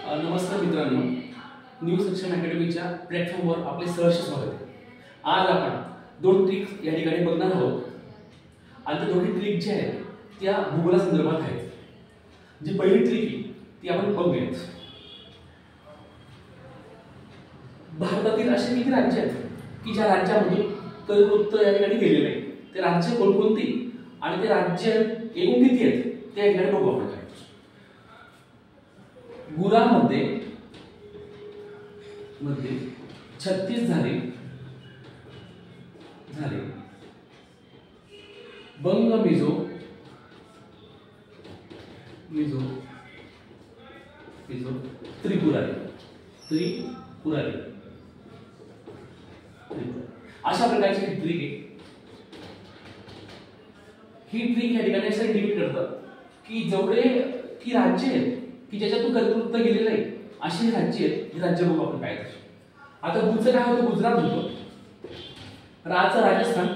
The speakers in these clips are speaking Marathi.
नमस्कार मित्रांनो, न्यू सक्षम अकॅडमीच्या प्लॅटफॉर्मवर आपले सहर्ष स्वागत आहे। आज आपण दोन ट्रिक्स या ठिकाणी बघणार आहोत आणि त्या दोन्ही ट्रिक ज्या आहेत त्या भूगोला संदर्भात आहेत। जी पहिली ट्रिक आहे ती आपण बघूयात। भारतातील असे किती राज्य आहेत की ज्या राज्यामधून कर्कवृत्त या ठिकाणी गेलेले आहे, ते राज्य कोणकोणती आणि ते राज्य एकूण किती आहेत ते या ठिकाणी बघू आपण। गुरामध्ये 36 झाले, बंग मिझो त्रिपुरा अशा प्रकारची ट्रिक आहे। ही ट्रिक या ठिकाणी असं इंडिकेट करतं की जेवढे की राज्य आहेत की ज्याच्यातून कर्कवृत्त गेलेलं आहे अशी राज्य आहेत, ही राज्य बघू आपण काय आहे। आता गुजचं काय होतं, गुजरात होतं, राचं राजस्थान,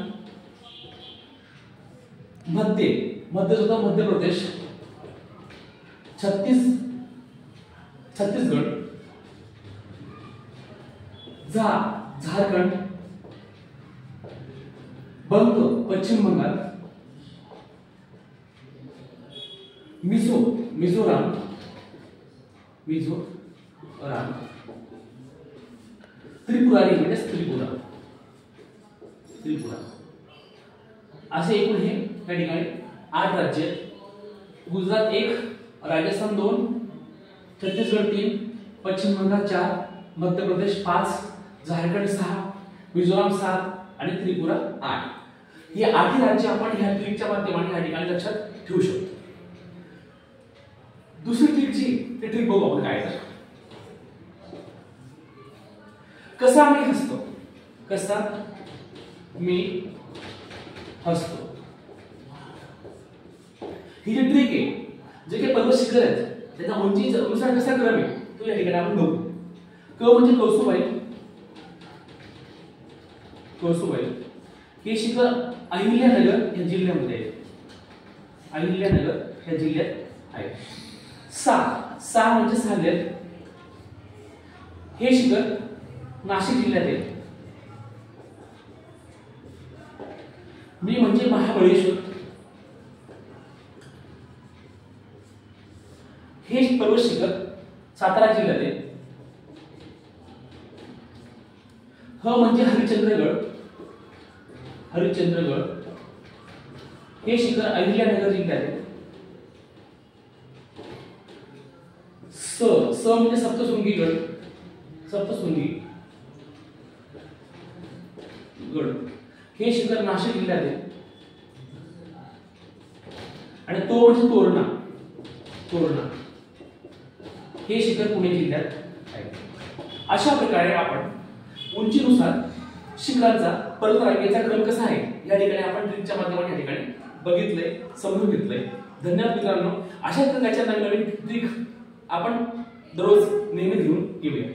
मध्य होतं मध्य प्रदेश, छत्तीसगड, झारखंड, बंग पश्चिम बंगाल, मिझोराम, त्रिपुरारी म्हणजे त्रिपुरा असे एकूण हे या ठिकाणी 8 राज्य आहेत। गुजरात 1, राजस्थान 2, छत्तीसगड 3, पश्चिम बंगाल 4, मध्य प्रदेश 5, झारखंड 6, मिझोराम 7 आणि त्रिपुरा 8। ही 8 राज्य आपण ह्या ट्रिकच्या माध्यमाने या ठिकाणी लक्षात ठेवू शकतो। दुसरी ट्रिकची ते ट्रिक बघू आपण काय आहे। कसा मी हसतो ही जी ट्रिक आहे, जे काही पर्वत शिखर आहेत त्याच्या उंचीनुसार कसा क्रम आहे तो या ठिकाणी आपण बघू। क म्हणजे कळसुबाई हे शिखर अहिल्यानगर या जिल्ह्यामध्ये आहे, आहे। सा म्हणजे सालेर हे शिखर नाशिक जिल्ह्यात आहे। मी म्हणजे महाबळेश्वर हे पर्वत शिखर सातारा जिल्ह्यात आहे। ह म्हणजे हरिश्चंद्रगड हे शिखर अहिल्यानगर जिल्ह्यात आहे। स म्हणजे सप्तशृंगी गड हे शिखर नाशिक जिल्ह्यात आहे। आणि तो म्हणजे तोरणा हे शिखर पुणे जिल्ह्यात आहे। अशा प्रकारे आपण उंचीनुसार शिखरांचा पर्वत रांगेचा क्रम कसा आहे या ठिकाणी आपण ट्रिकच्या माध्यमाने या ठिकाणी बघितलंय, समजून घेतलंय। धन्यवाद मित्रांनो। अशा प्रकारच्या नवीन ट्रिक आपण दररोज नेहमी घेऊन येऊया।